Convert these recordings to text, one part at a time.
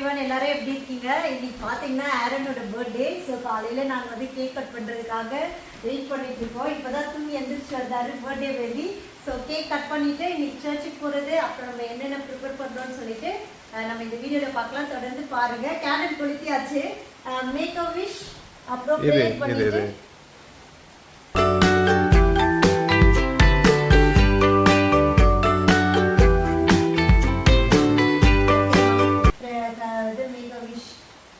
Everyone, எல்லாரும் எப்படி இருக்கீங்க? இன்னைக்கு பார்த்தீங்கன்னா ஆரனோட பர்த்டே. ஸோ காலையில் நாங்கள் வந்து கேக் கட் பண்ணுறதுக்காக வெயிட் பண்ணிட்டு இருக்கோம். இப்போ தான் தூங்கி எந்திரிச்சு வந்தாரு birthday baby. So cake cut பண்ணிவிட்டு இன்னைக்கு சர்ச்சுக்கு போகிறது, அப்புறம் நம்ம என்னென்ன ப்ரிப்பேர் பண்ணுறோன்னு சொல்லிட்டு நம்ம இந்த வீடியோவில் பார்க்கலாம். தொடர்ந்து பாருங்கள். கேண்டில் கொளுத்தியாச்சு, மேக் அ விஷ், அப்புறம் ப்ரேயர் பண்ணிட்டு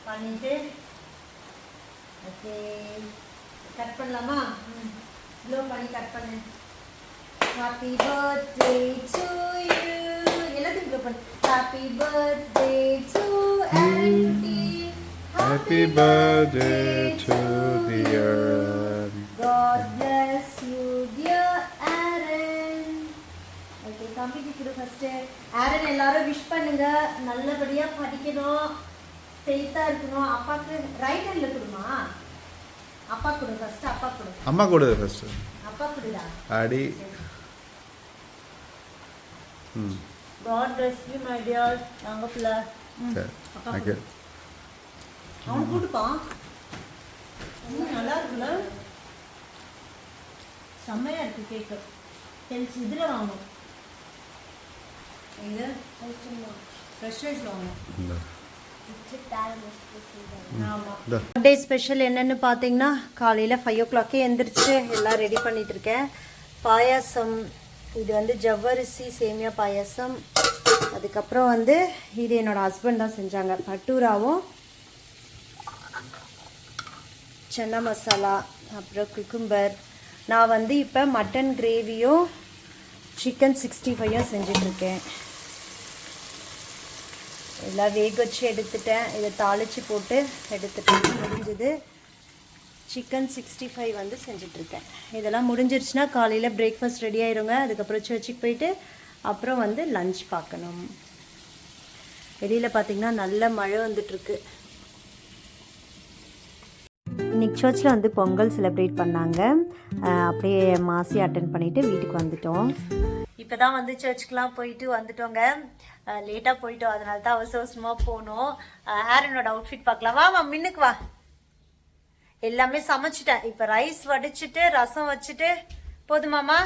பண்ணிட்டு ஓகே கட் பண்ணலாமா? ப்ளோ பண்ணி கட் பண்ணு. Happy birthday to you. எல்லாத்தையும் ப்ளோ பண்ணு. ஹாப்பி பர்த்டே டு ஆரன் குட்டி. Happy birthday to dear. God bless you dear Aaron. Okay, தம்பிக்கு கொடு ஃபர்ஸ்ட். ஆரன் எல்லாரும் விஷ் பண்ணுங்க. நல்லபடியா படிக்கணும், ஃபெய்த்தா இருக்கணும். அப்பாக்கு ரைட் ஹேண்ட்ல கொடுமா. அப்பா கொடு ஃபர்ஸ்ட். அப்பா கொடு. அம்மா கொடு ஃபர்ஸ்ட். அப்பா கொடுடா. அடி. God bless you my dear. நாங்க புள்ள. ஓகே. அவன் கொடுப்பா. நல்லா இருக்குல? செம்மையா இருக்கு கேக். ஹெல்த் இதுல வாங்கணும். இது ஃப்ரெஷ் ரைஸ் வாங்கணும். பர்த்டே ஸ்பெஷல் என்னன்னு பார்த்தீங்கன்னா, காலையில் 5 o'clock எந்திரிச்சு எல்லாம் ரெடி பண்ணிட்டு இருக்கேன். பாயாசம், இது வந்து ஜவ்வரிசி சேமியா பாயாசம். அதுக்கப்புறம் வந்து இது என்னோட ஹஸ்பண்ட் தான் செஞ்சாங்க. பட்டூராவும் சன்னா மசாலா, அப்புறம் குக்கும்பர். நான் வந்து இப்போ மட்டன் கிரேவியும் சிக்கன் 65யும் செஞ்சிட்ருக்கேன். எல்லாம் வேக வச்சு எடுத்துட்டேன். இதை தாளித்து போட்டு எடுத்துட்டேன். முடிஞ்சது. சிக்கன் 65 வந்து செஞ்சிட்ருக்கேன். இதெல்லாம் முடிஞ்சிருச்சுன்னா காலையில் பிரேக்ஃபாஸ்ட் ரெடி ஆயிருங்க. அதுக்கப்புறம் சர்ச்சுக்கு போயிட்டு அப்புறம் வந்து லஞ்ச் பார்க்கணும். வெளியில் பார்த்திங்கன்னா நல்ல மழை வந்துட்டுருக்கு. இன்னைக்கு சர்ச்சில் வந்து பொங்கல் செலிப்ரேட் பண்ணாங்க. அப்படியே மாசி அட்டென்ட் பண்ணிவிட்டு வீட்டுக்கு வந்துட்டோம். இப்போ தான் வந்து சர்ச்சுக்கெலாம் போயிட்டு வந்துட்டோங்க. லேட்டாக போயிட்டோம், அதனால தான் அவசரமாக போனோம். ஆரனோட அவுட்ஃபிட் பார்க்கலாம். வாமா மின்னுக்கு வா. எல்லாமே சமைச்சிட்டேன். இப்போ ரைஸ் வடிச்சிட்டு ரசம் வச்சுட்டு போதுமாம்மா?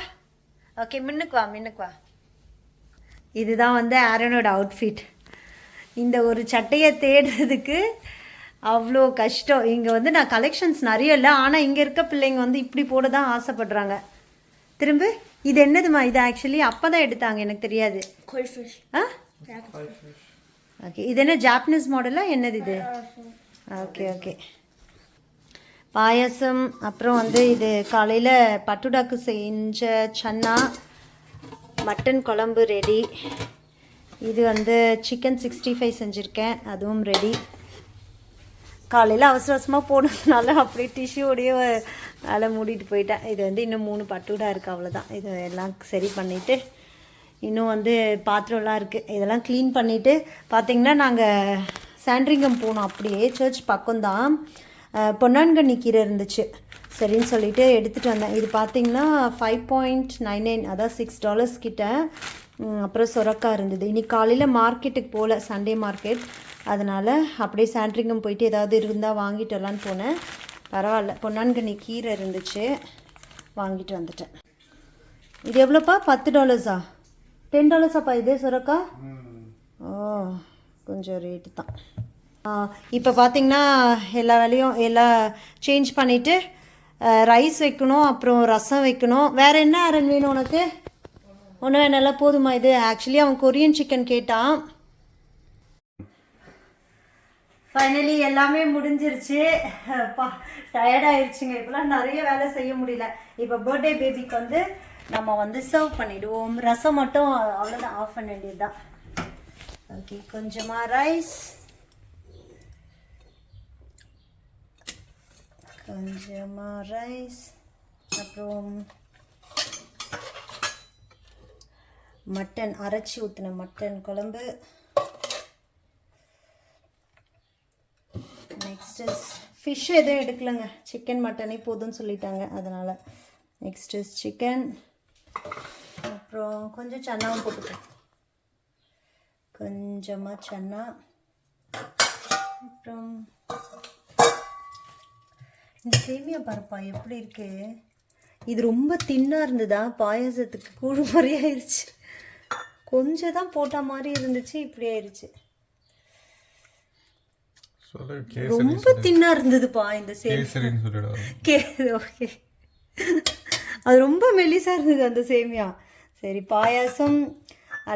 ஓகே, மின்னுக்கு வா, மின்னுக்கு வா. இதுதான் வந்து ஆரனோட அவுட்ஃபிட். இந்த ஒரு சட்டையை தேடுறதுக்கு அவ்வளோ கஷ்டம். இங்கே வந்து நான் கலெக்ஷன்ஸ் நிறைய இல்லை, ஆனால் இங்கே இருக்க பிள்ளைங்க வந்து இப்படி போட தான் ஆசைப்படுறாங்க. திரும்ப இது என்னதுமா? இது ஆக்சுவலி அப்போ தான் எடுத்தாங்க, எனக்கு தெரியாது. ஆ ஓகே, இது என்ன ஜாப்பனீஸ் மாடலா என்னது இது? Okay okay. பாயசம், அப்புறம் வந்து இது காலையில் பட்டுடாக்கு செஞ்ச சன்னா, மட்டன் குழம்பு ரெடி. இது வந்து சிக்கன் 65 செஞ்சுருக்கேன், அதுவும் ரெடி. காலையில் அவசர அவசரமாக போனதுனால அப்படியே டிஷ்யூடைய வேலை மூடிட்டு போயிட்டேன். இது வந்து இன்னும் 3 பட்டுடா இருக்குது, அவ்வளோதான். இது எல்லாம் சரி பண்ணிவிட்டு இன்னும் வந்து பாத்திரம்லாம் இருக்குது, இதெல்லாம் க்ளீன் பண்ணிவிட்டு. பார்த்திங்கன்னா நாங்கள் சாண்ட்ரிங்கம் போனோம். அப்படியே சர்ச் பக்கம்தான். பொன்னான்கண்ணி கீரை இருந்துச்சு, சரின்னு சொல்லிவிட்டு எடுத்துகிட்டு வந்தேன். இது பார்த்திங்கன்னா 5.99, அதான் $6 கிட்ட. அப்புறம் சுரக்காய் இருந்தது. இன்றைக்கி காலையில் மார்க்கெட்டுக்கு போகல, சண்டே மார்க்கெட், அதனால் அப்படியே சாண்ட்ரிங்கம் போயிட்டு ஏதாவது இருந்தால் வாங்கிட்டு வரலான்னு போனேன். பரவாயில்ல, பொன்னான்கண்ணி கீரை இருந்துச்சு, வாங்கிட்டு வந்துட்டேன். இது எவ்வளோப்பா? $10? $10 இது சுரக்கா? ஓ, கொஞ்சம் ரேட்டு தான். இப்போ பார்த்திங்கன்னா எல்லா வேலையும் எல்லாம் சேஞ்ச் பண்ணிவிட்டு ரைஸ் வைக்கணும், அப்புறம் ரசம் வைக்கணும். வேறு என்ன ஆரன் வேணும் உனக்கு? ஒன்றும் வேணால, போதுமா? இது ஆக்சுவலி அவன் கொரியன் சிக்கன் கேட்டான். ஃபைனலி எல்லாமே முடிஞ்சிருச்சு. டயர்டாகிடுச்சுங்க. இப்போலாம் நிறைய வேலை செய்ய முடியல. இப்போ பர்த்டே பேபிக்கு வந்து நம்ம வந்து சர்வ் பண்ணிவிடுவோம். ரசம் மட்டும் அவ்வளோதான், ஆஃப் பண்ண வேண்டியது தான். ஓகே, கொஞ்சமாக ரைஸ், அப்புறம் மட்டன் அரைச்சி ஊற்றின மட்டன் குழம்பு. நெக்ஸ்ட்டு ஃபிஷ் எதுவும் எடுக்கலைங்க, சிக்கன் மட்டனே போதும்னு சொல்லிட்டாங்க, அதனால். நெக்ஸ்ட்டு சிக்கன், அப்புறம் கொஞ்சம் சன்னாவும் போட்டுக்கலாம், கொஞ்சமாக சன்னா, அப்புறம் இந்த சேமியா பருப்பா எப்படி இருக்கு? இது ரொம்ப தின்னா இருந்ததா, பாயாசத்துக்கு கூழ் மாதிரி ஆயிடுச்சு. கொஞ்சம் தான் போட்ட மாதிரி இருந்துச்சு, இப்படி ஆயிடுச்சு. ரொம்ப தின்னா இருந்ததுப்பா இந்த சேமியா. ஓகே, அது ரொம்ப மெலிசா இருந்தது அந்த சேமியா. சரி, பாயாசம்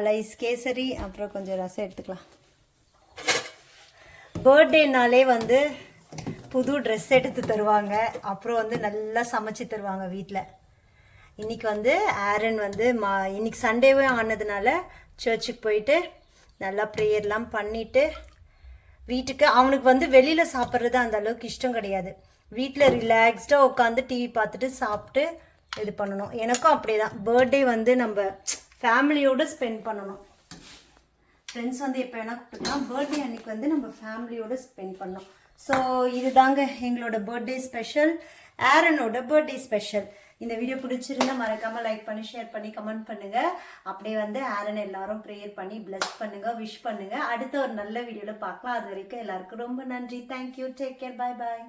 அலைஸ் கேசரி, அப்புறம் கொஞ்சம் ரசம் எடுத்துக்கலாம். பர்த்டேனாலே வந்து புது ட்ரெஸ் எடுத்து தருவாங்க, அப்புறம் வந்து நல்லா சமைச்சு தருவாங்க வீட்டில். இன்றைக்கி வந்து ஆரன் வந்து இன்னைக்கு சண்டேவே ஆனதுனால சர்ச்சுக்கு போயிட்டு நல்லா ப்ரேயர்லாம் பண்ணிவிட்டு வீட்டுக்கு, அவனுக்கு வந்து வெளியில் சாப்பிட்றது அந்த அளவுக்கு இஷ்டம் கிடையாது. வீட்டில் ரிலாக்ஸ்டாக உட்காந்து டிவி பார்த்துட்டு சாப்பிட்டு இது பண்ணணும். எனக்கும் அப்படியே தான். பர்த்டே வந்து நம்ம ஃபேமிலியோடு ஸ்பெண்ட் பண்ணணும். ஃப்ரெண்ட்ஸ் வந்து எப்போ வேணால் கூப்பிட்டுக்கலாம், பர்த்டே அன்றைக்கி வந்து நம்ம ஃபேமிலியோடு ஸ்பெண்ட் பண்ணோம். ஸோ இதுதாங்க எங்களோட பர்த்டே ஸ்பெஷல், ஆரனோட பர்த்டே ஸ்பெஷல். இந்த வீடியோ பிடிச்சிருந்தா மறக்காமல் லைக் பண்ணி, ஷேர் பண்ணி, கமெண்ட் பண்ணுங்கள். அப்படியே வந்து ஆரன் எல்லாரும் ப்ரேயர் பண்ணி பிளஸ் பண்ணுங்கள், விஷ் பண்ணுங்கள். அடுத்த ஒரு நல்ல வீடியோவில் பார்க்கலாம். அது வரைக்கும் எல்லாருக்கும் ரொம்ப நன்றி. தேங்க்யூ. Take care. பாய் பாய்.